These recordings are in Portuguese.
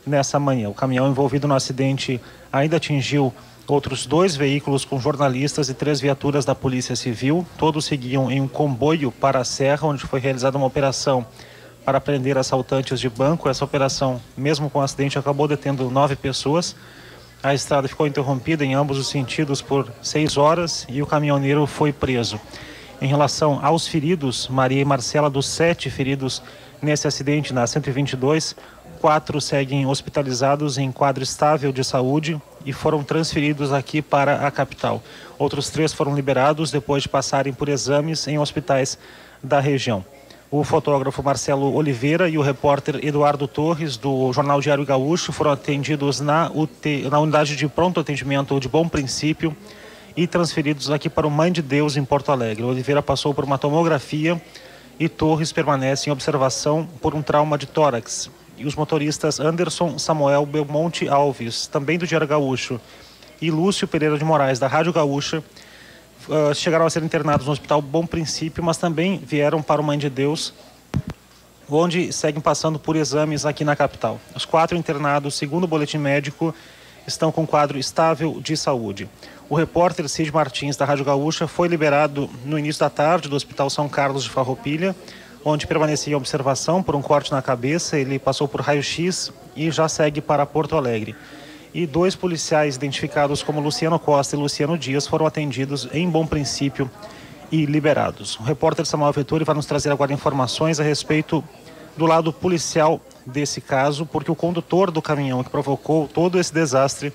nessa manhã. O caminhão envolvido no acidente ainda atingiu outros 2 veículos com jornalistas e 3 viaturas da Polícia Civil. Todos seguiam em um comboio para a Serra, onde foi realizada uma operação para prender assaltantes de banco. Essa operação, mesmo com o acidente, acabou detendo 9 pessoas. A estrada ficou interrompida em ambos os sentidos por 6 horas e o caminhoneiro foi preso. Em relação aos feridos, Maria e Marcela, dos 7 feridos nesse acidente na 122, 4 seguem hospitalizados em quadro estável de saúde e foram transferidos aqui para a capital. Outros 3 foram liberados depois de passarem por exames em hospitais da região. O fotógrafo Marcelo Oliveira e o repórter Eduardo Torres, do Jornal Diário Gaúcho, foram atendidos na unidade de pronto atendimento de Bom Princípio e transferidos aqui para o Mãe de Deus, em Porto Alegre. Oliveira passou por uma tomografia e Torres permanece em observação por um trauma de tórax. E os motoristas Anderson Samuel Belmonte Alves, também do Diário Gaúcho, e Lúcio Pereira de Moraes, da Rádio Gaúcha, chegaram a ser internados no Hospital Bom Princípio, mas também vieram para o Mãe de Deus, onde seguem passando por exames aqui na capital. Os 4 internados, segundo o boletim médico, estão com quadro estável de saúde. O repórter Cid Martins, da Rádio Gaúcha, foi liberado no início da tarde do Hospital São Carlos de Farroupilha, onde permanecia em observação por um corte na cabeça. Ele passou por raio-x e já segue para Porto Alegre. E 2 policiais identificados como Luciano Costa e Luciano Dias foram atendidos em Bom Princípio e liberados. O repórter Samuel Vettori vai nos trazer agora informações a respeito do lado policial desse caso, porque o condutor do caminhão que provocou todo esse desastre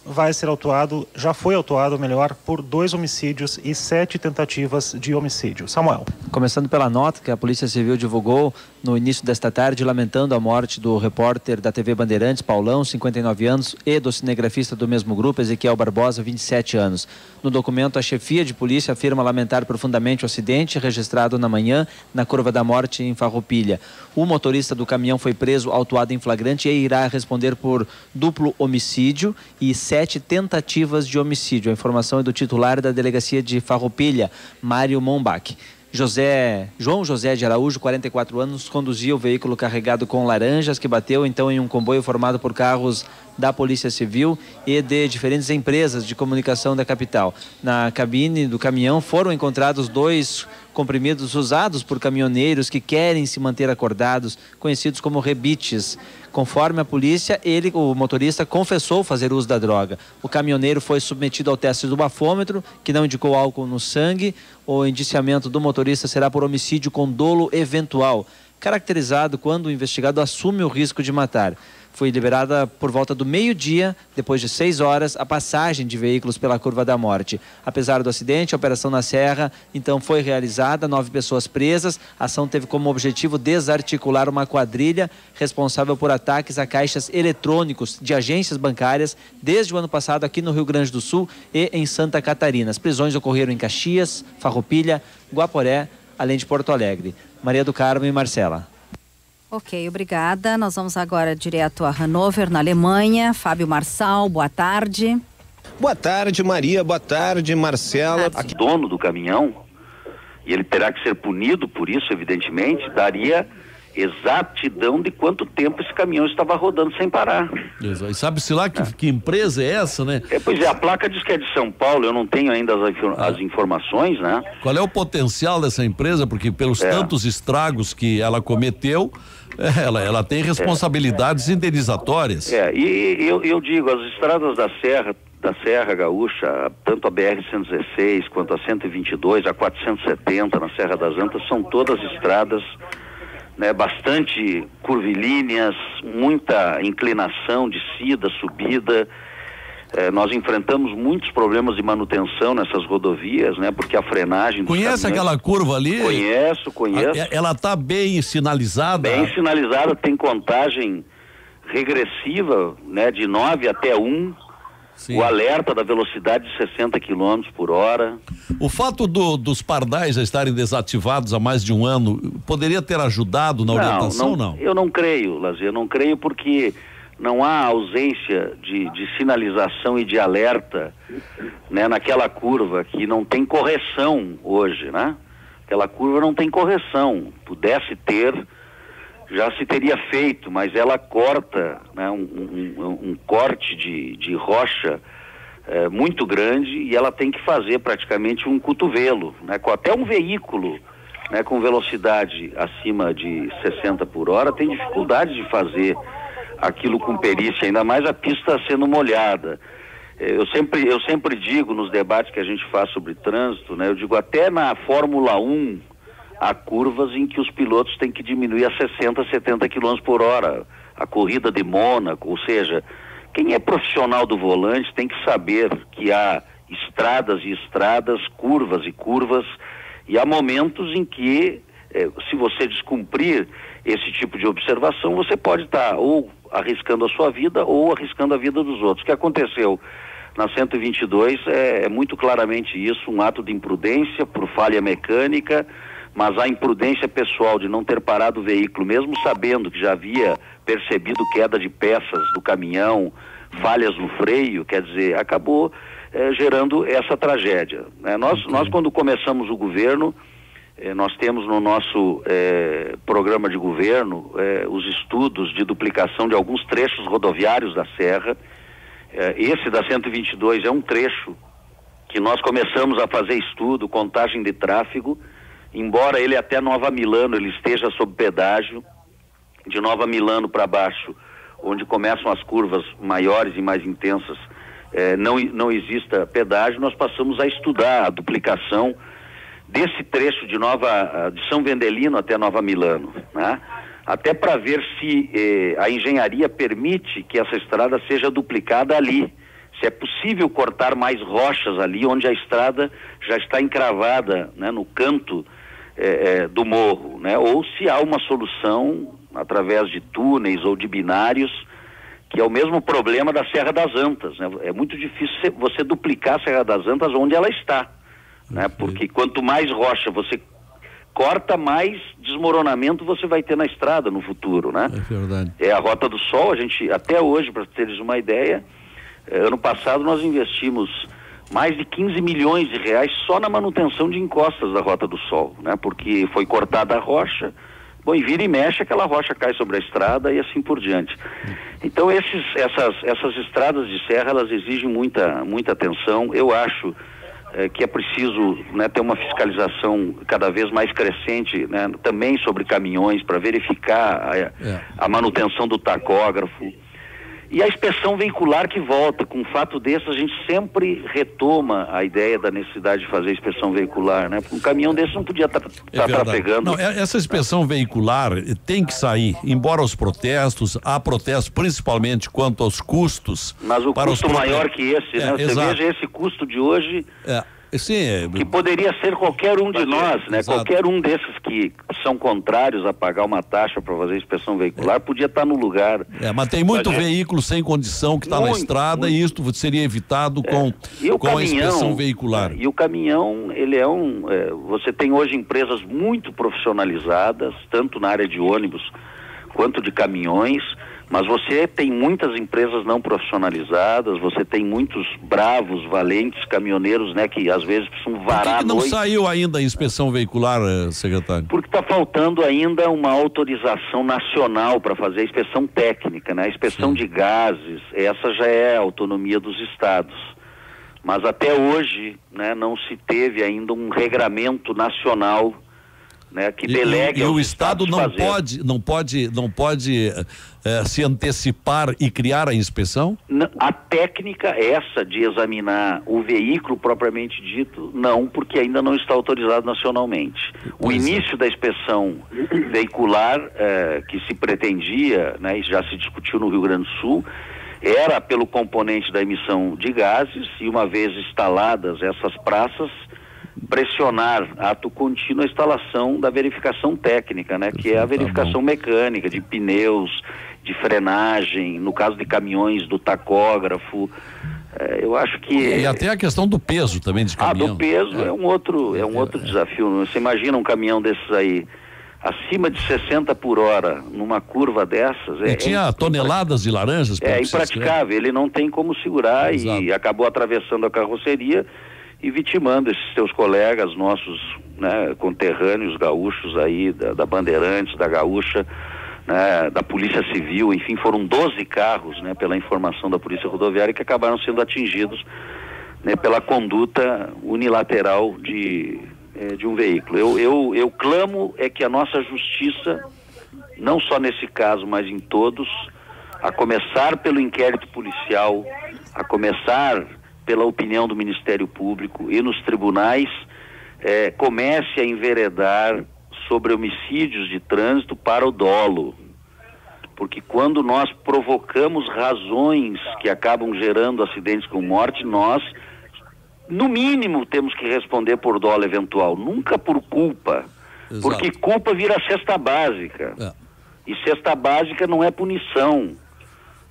vai ser autuado, já foi autuado, melhor, por 2 homicídios e 7 tentativas de homicídio. Samuel. Começando pela nota que a Polícia Civil divulgou no início desta tarde, lamentando a morte do repórter da TV Bandeirantes, Paulão, 59 anos, e do cinegrafista do mesmo grupo, Ezequiel Barbosa, 27 anos. No documento, a chefia de polícia afirma lamentar profundamente o acidente registrado na manhã na Curva da Morte, em Farroupilha. O motorista do caminhão foi preso, autuado em flagrante e irá responder por duplo homicídio e 7 tentativas de homicídio. A informação é do titular da delegacia de Farroupilha, Mário Mombach. João José de Araújo, 44 anos, conduzia o veículo carregado com laranjas que bateu então em um comboio formado por carros da Polícia Civil e de diferentes empresas de comunicação da capital. Na cabine do caminhão foram encontrados 2 comprimidos usados por caminhoneiros que querem se manter acordados, conhecidos como rebites. Conforme a polícia, o motorista, confessou fazer uso da droga. O caminhoneiro foi submetido ao teste do bafômetro, que não indicou álcool no sangue. O indiciamento do motorista será por homicídio com dolo eventual, caracterizado quando o investigado assume o risco de matar. Foi liberada por volta do meio-dia, depois de 6 horas, a passagem de veículos pela Curva da Morte. Apesar do acidente, a operação na Serra, então, foi realizada, 9 pessoas presas. A ação teve como objetivo desarticular uma quadrilha responsável por ataques a caixas eletrônicos de agências bancárias desde o ano passado aqui no Rio Grande do Sul e em Santa Catarina. As prisões ocorreram em Caxias, Farroupilha, Guaporé, além de Porto Alegre. Maria do Carmo e Marcela. Ok, obrigada. Nós vamos agora direto a Hannover, na Alemanha. Fábio Marçal, boa tarde. Boa tarde, Maria. Boa tarde, Marcela. Aqui, dono do caminhão, e ele terá que ser punido por isso, evidentemente, daria exatidão de quanto tempo esse caminhão estava rodando sem parar. E sabe-se lá que empresa é essa, né? Pois é, a placa diz que é de São Paulo, eu não tenho ainda as informações, né? Qual é o potencial dessa empresa? Porque pelos tantos estragos que ela cometeu, ela tem responsabilidades indenizatórias. E eu digo, as estradas da Serra Gaúcha, tanto a BR-116 quanto a 122, a 470 na Serra das Antas, são todas estradas, né, bastante curvilíneas, muita inclinação, descida, subida. Nós enfrentamos muitos problemas de manutenção nessas rodovias, né, porque a frenagem... Conhece aquela curva ali? Conheço. Ela está bem sinalizada? Bem sinalizada, tem contagem regressiva, né, de 9 até 1. Sim. O alerta da velocidade de 60 km por hora. O fato dos pardais já estarem desativados há mais de um ano poderia ter ajudado na orientação ou não? Eu não creio, Lazier, não creio, porque não há ausência de sinalização e de alerta, né, naquela curva que não tem correção hoje, né? Aquela curva não tem correção. Pudesse ter, já se teria feito, mas ela corta, né, um corte de rocha muito grande, e ela tem que fazer praticamente um cotovelo, né, com até um veículo, né, com velocidade acima de 60 por hora tem dificuldade de fazer aquilo com perícia, ainda mais a pista sendo molhada. Eu sempre digo nos debates que a gente faz sobre trânsito, né, eu digo, até na Fórmula 1 há curvas em que os pilotos têm que diminuir a 60, 70 km por hora. A corrida de Mônaco, ou seja, quem é profissional do volante tem que saber que há estradas e estradas, curvas e curvas, e há momentos em que, se você descumprir esse tipo de observação, você pode estar ou arriscando a sua vida ou arriscando a vida dos outros. O que aconteceu na 122 é muito claramente isso, um ato de imprudência por falha mecânica, mas a imprudência pessoal de não ter parado o veículo, mesmo sabendo que já havia percebido queda de peças do caminhão, falhas no freio, quer dizer, acabou gerando essa tragédia, né? Nós quando começamos o governo, nós temos no nosso programa de governo os estudos de duplicação de alguns trechos rodoviários da Serra. Esse da 122 é um trecho que nós começamos a fazer estudo, contagem de tráfego, embora ele até Nova Milano ele esteja sob pedágio, de Nova Milano para baixo, onde começam as curvas maiores e mais intensas, não exista pedágio. Nós passamos a estudar a duplicação desse trecho de São Vendelino até Nova Milano, né? Até para ver se a engenharia permite que essa estrada seja duplicada ali, se é possível cortar mais rochas ali onde a estrada já está encravada, né, no canto do morro, né? Ou se há uma solução através de túneis ou de binários, que é o mesmo problema da Serra das Antas, né? É muito difícil você duplicar a Serra das Antas onde ela está, né? Porque quanto mais rocha você corta, mais desmoronamento você vai ter na estrada no futuro, né? É verdade. É a Rota do Sol, a gente, até hoje, para teres uma ideia, ano passado nós investimos mais de 15 milhões de reais só na manutenção de encostas da Rota do Sol, né? Porque foi cortada a rocha, bom, e vira e mexe, aquela rocha cai sobre a estrada e assim por diante. Então essas estradas de serra, elas exigem muita atenção. Eu acho que é preciso, né, ter uma fiscalização cada vez mais crescente, né, também sobre caminhões, para verificar a manutenção do tacógrafo. E a inspeção veicular que volta. Com um fato desse, a gente sempre retoma a ideia da necessidade de fazer inspeção veicular, né? Porque um caminhão desse não podia estar trafegando. Não, essa inspeção veicular tem que sair, embora os protestos, há protestos principalmente quanto aos custos. Mas o custo maior que esse, né? Você veja esse custo de hoje... Sim, que poderia ser qualquer um de nós, né? Exato. Qualquer um desses que são contrários a pagar uma taxa para fazer inspeção veicular podia estar no lugar. Mas tem muito veículo sem condição que está na estrada, e isso seria evitado com a inspeção veicular. E o caminhão, ele você tem hoje empresas muito profissionalizadas, tanto na área de ônibus quanto de caminhões, mas você tem muitas empresas não profissionalizadas, você tem muitos bravos, valentes caminhoneiros, né, que às vezes precisam varar Por que não noite. Saiu ainda a inspeção veicular, secretário? Porque está faltando ainda uma autorização nacional para fazer a inspeção técnica, né? A inspeção de gases, essa já é a autonomia dos estados. Mas até hoje, né, não se teve ainda um regramento nacional, né, que delegue e aos o Estado não fazer. pode se antecipar e criar a inspeção? A técnica essa de examinar o veículo propriamente dito, não, porque ainda não está autorizado nacionalmente. O início da inspeção veicular que se pretendia, né, e já se discutiu no Rio Grande do Sul, era pelo componente da emissão de gases, e uma vez instaladas essas praças, pressionar ato contínuo a instalação da verificação técnica, né? Que é a verificação mecânica de pneus, de frenagem, no caso de caminhões, do tacógrafo. Eu acho que... E até a questão do peso também de caminhão. Do peso é um outro desafio. Você imagina um caminhão desses aí, acima de 60 por hora, numa curva dessas... tinha toneladas de laranjas? É impraticável, ele não tem como segurar. Exato. E acabou atravessando a carroceria e vitimando esses seus colegas nossos, né, conterrâneos gaúchos aí, da Bandeirantes, da Gaúcha, né, da Polícia Civil, enfim, foram 12 carros, né, pela informação da Polícia Rodoviária, que acabaram sendo atingidos, né, pela conduta unilateral de um veículo. Eu clamo que a nossa justiça, não só nesse caso, mas em todos, a começar pelo inquérito policial, a começar pela opinião do Ministério Público e nos tribunais, comece a enveredar sobre homicídios de trânsito para o dolo. Porque quando nós provocamos razões que acabam gerando acidentes com morte, nós, no mínimo, temos que responder por dolo eventual, nunca por culpa. Exato. Porque culpa vira cesta básica. E cesta básica não é punição,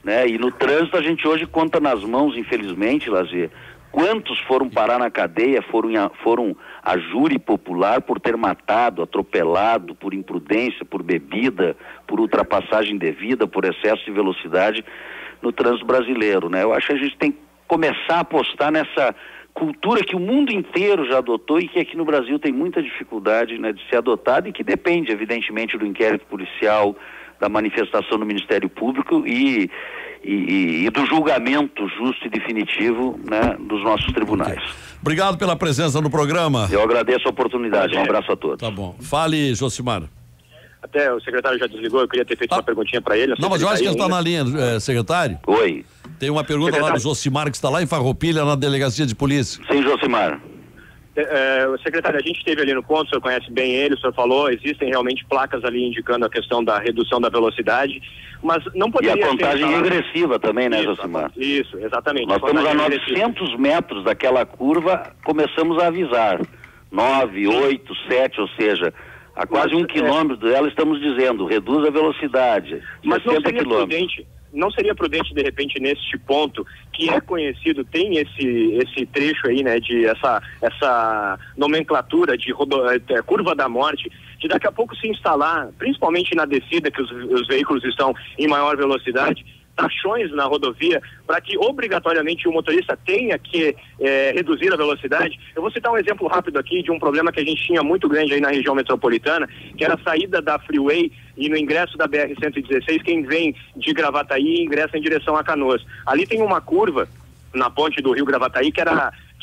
né? E no trânsito a gente hoje conta nas mãos, infelizmente, Lazier, quantos foram parar na cadeia, foram a júri popular por ter matado, atropelado, por imprudência, por bebida, por ultrapassagem indevida, por excesso de velocidade no trânsito brasileiro, né? Eu acho que a gente tem que começar a apostar nessa cultura que o mundo inteiro já adotou e que aqui no Brasil tem muita dificuldade, né, de ser adotada, e que depende, evidentemente, do inquérito policial, da manifestação no Ministério Público e do julgamento justo e definitivo, né, dos nossos tribunais. Obrigado pela presença no programa. Eu agradeço a oportunidade. Um abraço a todos. Tá bom. Fale, Josimar. Até o secretário já desligou, eu queria ter feito uma perguntinha para ele. Não, mas eu acho que ele está na linha, secretário. Oi. Tem uma pergunta lá do Josimar, que está lá em Farroupilha, na delegacia de polícia. Sim, Josimar. Secretário, a gente esteve ali no ponto, o senhor conhece bem ele, o senhor falou, existem realmente placas ali indicando a questão da redução da velocidade, mas não poderia... E a contagem regressiva também, né, Josimar? Isso, exatamente. Nós estamos a 900 metros daquela curva, começamos a avisar. 9, 8, 7, ou seja, a quase 1 quilômetro dela estamos dizendo, reduz a velocidade, mas 60 quilômetros. Não seria prudente, de repente, neste ponto, que é conhecido, tem esse trecho aí, né, de essa nomenclatura de curva da morte, de daqui a pouco se instalar, principalmente na descida, que os veículos estão em maior velocidade, taxões na rodovia, para que obrigatoriamente o motorista tenha que reduzir a velocidade. Eu vou citar um exemplo rápido aqui de um problema que a gente tinha muito grande aí na região metropolitana, que era a saída da Freeway e no ingresso da BR-116, quem vem de Gravataí ingressa em direção a Canoas. Ali tem uma curva na ponte do Rio Gravataí que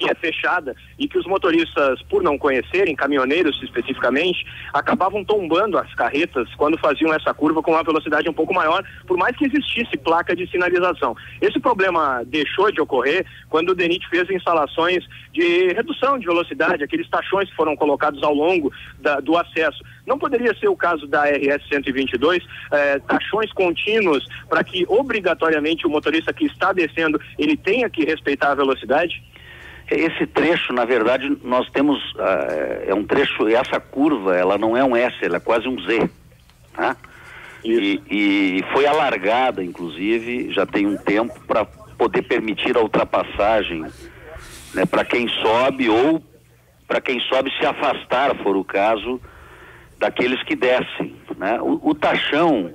é fechada e que os motoristas, por não conhecerem, caminhoneiros especificamente, acabavam tombando as carretas quando faziam essa curva com uma velocidade um pouco maior, por mais que existisse placa de sinalização. Esse problema deixou de ocorrer quando o DENIT fez instalações de redução de velocidade, aqueles taxões que foram colocados ao longo do acesso. Não poderia ser o caso da RS-122, taxões contínuos para que obrigatoriamente o motorista que está descendo, ele tenha que respeitar a velocidade? Esse trecho, na verdade, nós temos, é um trecho, essa curva, ela não é um S, ela é quase um Z, tá? E foi alargada, inclusive, já tem um tempo, para poder permitir a ultrapassagem, né, para quem sobe ou para quem sobe se afastar, for o caso, daqueles que descem, né? O taxão,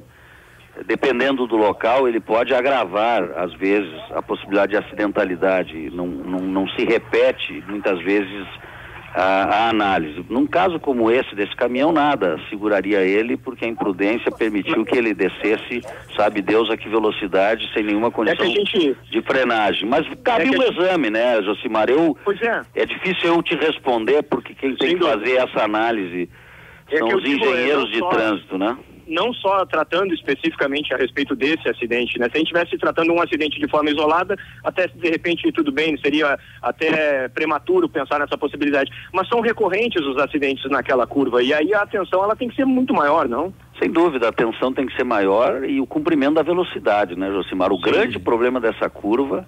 dependendo do local, ele pode agravar, às vezes, a possibilidade de acidentalidade. Não se repete, muitas vezes, a análise. Num caso como esse, desse caminhão, nada seguraria ele, porque a imprudência permitiu que ele descesse, sabe Deus a que velocidade, sem nenhuma condição de frenagem. Mas cabe um exame, né, Josimar? É difícil eu te responder, porque quem tem que fazer essa análise são os engenheiros de trânsito, né? Não só tratando especificamente a respeito desse acidente, né? Se a gente estivesse tratando um acidente de forma isolada, até de repente tudo bem, seria até prematuro pensar nessa possibilidade. Mas são recorrentes os acidentes naquela curva, e aí a atenção ela tem que ser muito maior, não? Sem dúvida, a atenção tem que ser maior e o cumprimento da velocidade, né, Josimar? O grande problema dessa curva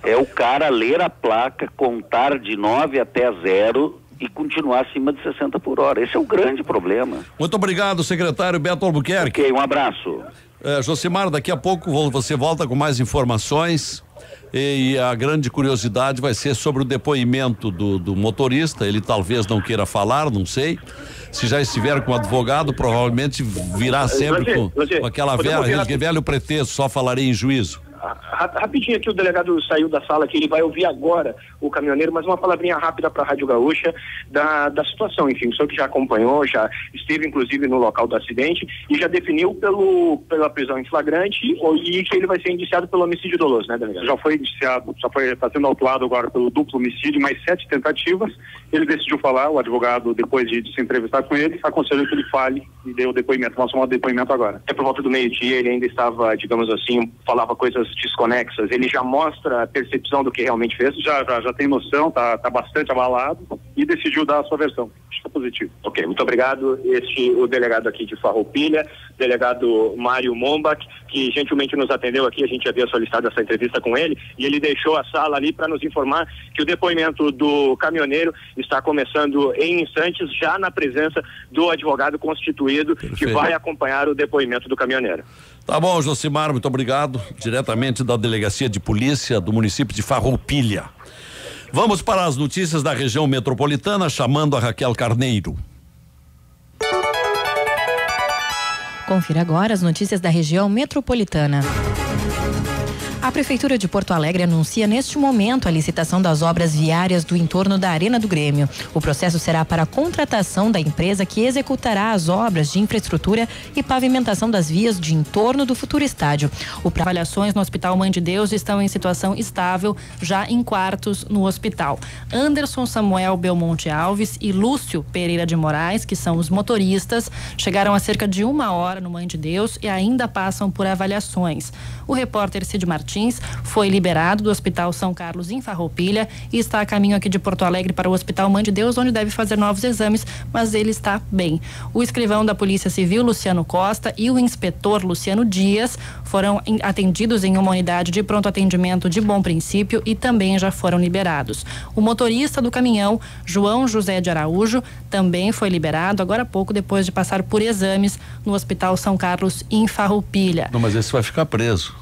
é o cara ler a placa, contar de 9 até 0 e continuar acima de 60 por hora. Esse é o grande problema. Muito obrigado, secretário Beto Albuquerque. Ok, um abraço. Josimar, daqui a pouco você volta com mais informações e a grande curiosidade vai ser sobre o depoimento do motorista. Ele talvez não queira falar, não sei. Se já estiver com o advogado, provavelmente virá sempre com aquele velho pretexto, só falarei em juízo. Rapidinho aqui, o delegado saiu da sala, que ele vai ouvir agora o caminhoneiro, mas uma palavrinha rápida para a Rádio Gaúcha da situação. Enfim, o senhor que já acompanhou, já esteve inclusive no local do acidente e já definiu pela prisão em flagrante e que ele vai ser indiciado pelo homicídio doloso, né, delegado? Já foi indiciado, está sendo autuado agora pelo duplo homicídio, mais 7 tentativas. Ele decidiu falar, o advogado, depois de se entrevistar com ele, aconselhou que ele fale e deu o depoimento. Vamos tomar o depoimento agora. Por volta do meio-dia, ele ainda estava, digamos assim, falava coisas desconexas. Ele já mostra a percepção do que realmente fez? Já tem noção, tá bastante abalado e decidiu dar a sua versão. Está positivo. Ok, muito obrigado. O delegado aqui de Farroupilha, delegado Mário Mombach, que gentilmente nos atendeu aqui. A gente havia solicitado essa entrevista com ele e ele deixou a sala ali para nos informar que o depoimento do caminhoneiro está começando em instantes, já na presença do advogado constituído. Perfeito. Que vai acompanhar o depoimento do caminhoneiro. Tá bom, Josimar, muito obrigado. Diretamente da Delegacia de Polícia do município de Farroupilha. Vamos para as notícias da região metropolitana, chamando a Raquel Carneiro. Confira agora as notícias da região metropolitana. A Prefeitura de Porto Alegre anuncia neste momento a licitação das obras viárias do entorno da Arena do Grêmio. O processo será para a contratação da empresa que executará as obras de infraestrutura e pavimentação das vias de entorno do futuro estádio. Avaliações no Hospital Mãe de Deus estão em situação estável, já em quartos no hospital. Anderson Samuel Belmonte Alves e Lúcio Pereira de Moraes, que são os motoristas, chegaram há cerca de 1 hora no Mãe de Deus e ainda passam por avaliações. O repórter Cid Martins foi liberado do Hospital São Carlos em Farroupilha e está a caminho aqui de Porto Alegre para o Hospital Mãe de Deus, onde deve fazer novos exames, mas ele está bem. O escrivão da Polícia Civil, Luciano Costa, e o inspetor Luciano Dias foram atendidos em uma unidade de pronto atendimento de Bom Princípio e também já foram liberados. O motorista do caminhão, João José de Araújo, também foi liberado agora há pouco, depois de passar por exames no Hospital São Carlos em Farroupilha. Não, mas esse vai ficar preso.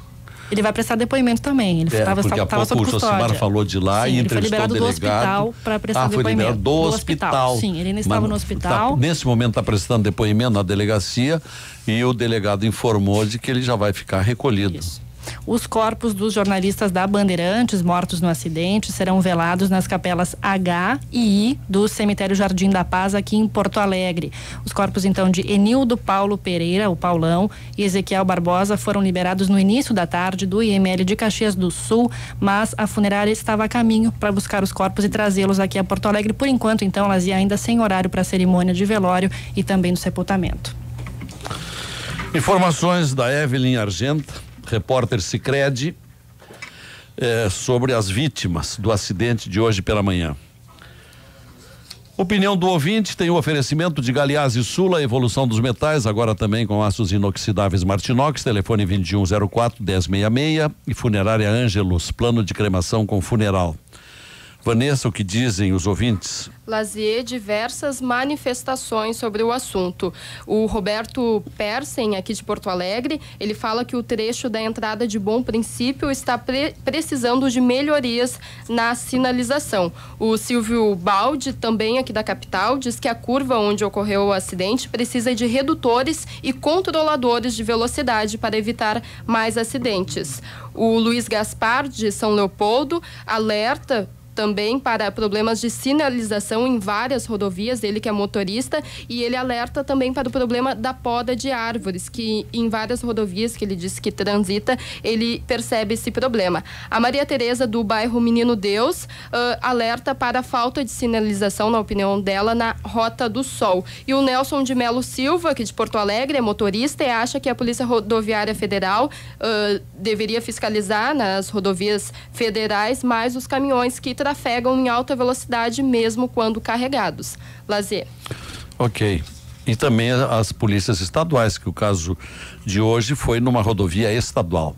Ele vai prestar depoimento também. Ele estava sob custódia. O Josimar falou de lá. Sim, e entrevistou o delegado. Ele foi liberado do hospital para prestar depoimento. Foi liberado do hospital. Sim, ele ainda estava no hospital. Nesse momento está prestando depoimento na delegacia e o delegado informou de que ele já vai ficar recolhido. Isso. Os corpos dos jornalistas da Bandeirantes mortos no acidente serão velados nas capelas H e I do cemitério Jardim da Paz aqui em Porto Alegre. Os corpos então de Enildo Paulo Pereira, o Paulão, e Ezequiel Barbosa foram liberados no início da tarde do IML de Caxias do Sul, mas a funerária estava a caminho para buscar os corpos e trazê-los aqui a Porto Alegre. Por enquanto, então, elas iam ainda sem horário para a cerimônia de velório e também do sepultamento. Informações da Evelyn Argenta, repórter Sicredi, sobre as vítimas do acidente de hoje pela manhã. Opinião do ouvinte tem o oferecimento de Galeazzi Sula, evolução dos metais, agora também com aços inoxidáveis Martinox, telefone 2104-1066 e funerária Ângelos, plano de cremação com funeral. Vanessa, o que dizem os ouvintes? Lazier, diversas manifestações sobre o assunto. O Roberto Persen, aqui de Porto Alegre, ele fala que o trecho da entrada de Bom Princípio está precisando de melhorias na sinalização. O Silvio Baldi, também aqui da capital, diz que a curva onde ocorreu o acidente precisa de redutores e controladores de velocidade para evitar mais acidentes. O Luiz Gaspar, de São Leopoldo, alerta também para problemas de sinalização em várias rodovias, ele que é motorista, e ele alerta também para o problema da poda de árvores, que em várias rodovias que ele disse que transita, ele percebe esse problema. A Maria Tereza, do bairro Menino Deus, alerta para a falta de sinalização, na opinião dela, na Rota do Sol. E o Nelson de Melo Silva, aqui de Porto Alegre, é motorista e acha que a Polícia Rodoviária Federal deveria fiscalizar nas rodovias federais mais os caminhões que trafegam em alta velocidade mesmo quando carregados. Lazier. Ok. E também as polícias estaduais, que o caso de hoje foi numa rodovia estadual.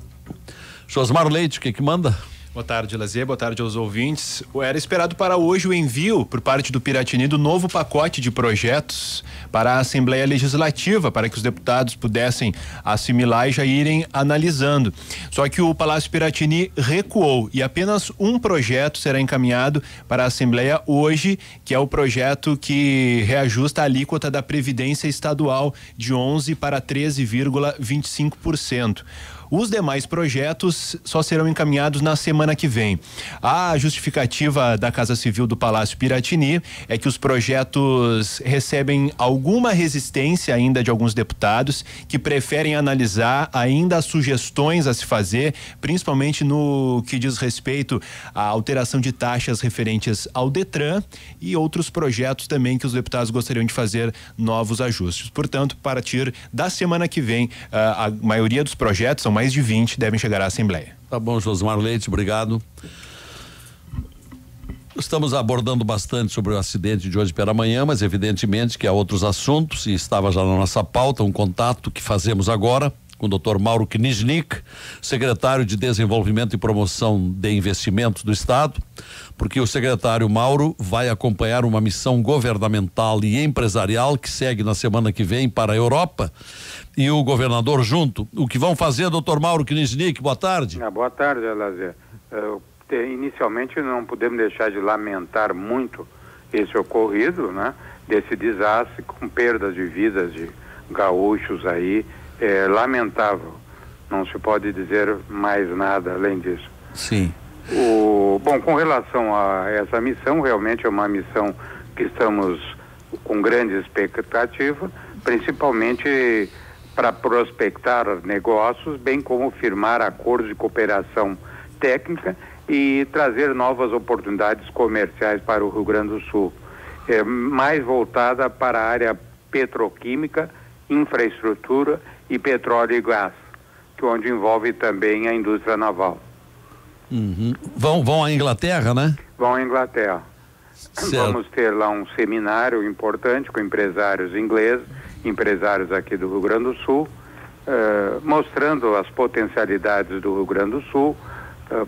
Josmar Leite, o que manda? Boa tarde, Lazier. Boa tarde aos ouvintes. Era esperado para hoje o envio por parte do Piratini do novo pacote de projetos para a Assembleia Legislativa, para que os deputados pudessem assimilar e já irem analisando. Só que o Palácio Piratini recuou e apenas um projeto será encaminhado para a Assembleia hoje, que é o projeto que reajusta a alíquota da Previdência Estadual de 11% para 13,25%. Os demais projetos só serão encaminhados na semana que vem. A justificativa da Casa Civil do Palácio Piratini é que os projetos recebem alguma resistência ainda de alguns deputados que preferem analisar ainda as sugestões a se fazer, principalmente no que diz respeito à alteração de taxas referentes ao Detran e outros projetos também que os deputados gostariam de fazer novos ajustes. Portanto, a partir da semana que vem, a maioria dos projetos, são mais de 20, devem chegar à Assembleia. Tá bom, Josimar Leite, obrigado. Estamos abordando bastante sobre o acidente de hoje pela manhã, mas evidentemente que há outros assuntos e estava já na nossa pauta um contato que fazemos agora com o Dr. Mauro Kniznik, secretário de Desenvolvimento e Promoção de Investimentos do Estado, porque o secretário Mauro vai acompanhar uma missão governamental e empresarial que segue na semana que vem para a Europa e o governador junto. O que vão fazer, Dr. Mauro Kniznik? Boa tarde. Boa tarde, Lazer. Inicialmente não podemos deixar de lamentar muito esse ocorrido, né? Desse desastre com perdas de vidas de gaúchos aí. É lamentável, não se pode dizer mais nada além disso. Sim. Bom, com relação a essa missão, realmente é uma missão que estamos com grande expectativa, principalmente para prospectar negócios, bem como firmar acordos de cooperação técnica e trazer novas oportunidades comerciais para o Rio Grande do Sul. Mais voltada para a área petroquímica, infraestrutura e petróleo e gás, onde envolve também a indústria naval. Uhum. Vão à Inglaterra, né? Vão à Inglaterra. Certo. Vamos ter lá um seminário importante com empresários ingleses, empresários aqui do Rio Grande do Sul, mostrando as potencialidades do Rio Grande do Sul,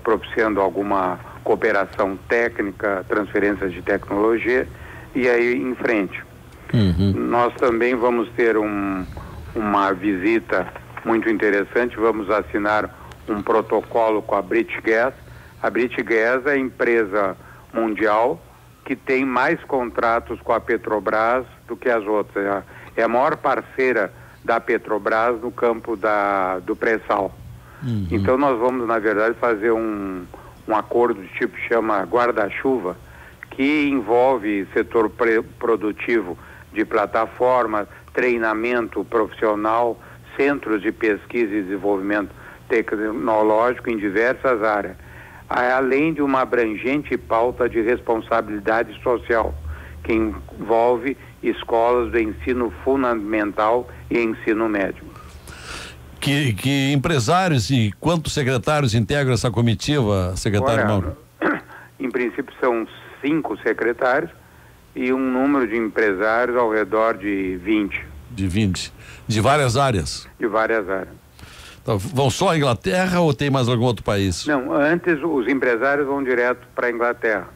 propiciando alguma cooperação técnica, transferência de tecnologia e aí em frente. Uhum. Nós também vamos ter uma visita muito interessante, vamos assinar um protocolo com a British Gas. A British Gas é a empresa mundial que tem mais contratos com a Petrobras do que as outras. É a maior parceira da Petrobras no campo do pré-sal. Uhum. Então nós vamos, na verdade, fazer um acordo do tipo que chama guarda-chuva, que envolve setor produtivo de plataforma, treinamento profissional, centros de pesquisa e desenvolvimento tecnológico em diversas áreas, além de uma abrangente pauta de responsabilidade social, que envolve escolas do ensino fundamental e ensino médio. Que empresários e quantos secretários integram essa comitiva, secretário Mauro? Em princípio são 5 secretários e um número de empresários ao redor de 20. De 20. De várias áreas? De várias áreas. Então, vão só à Inglaterra ou tem mais algum outro país? Não, antes os empresários vão direto para a Inglaterra.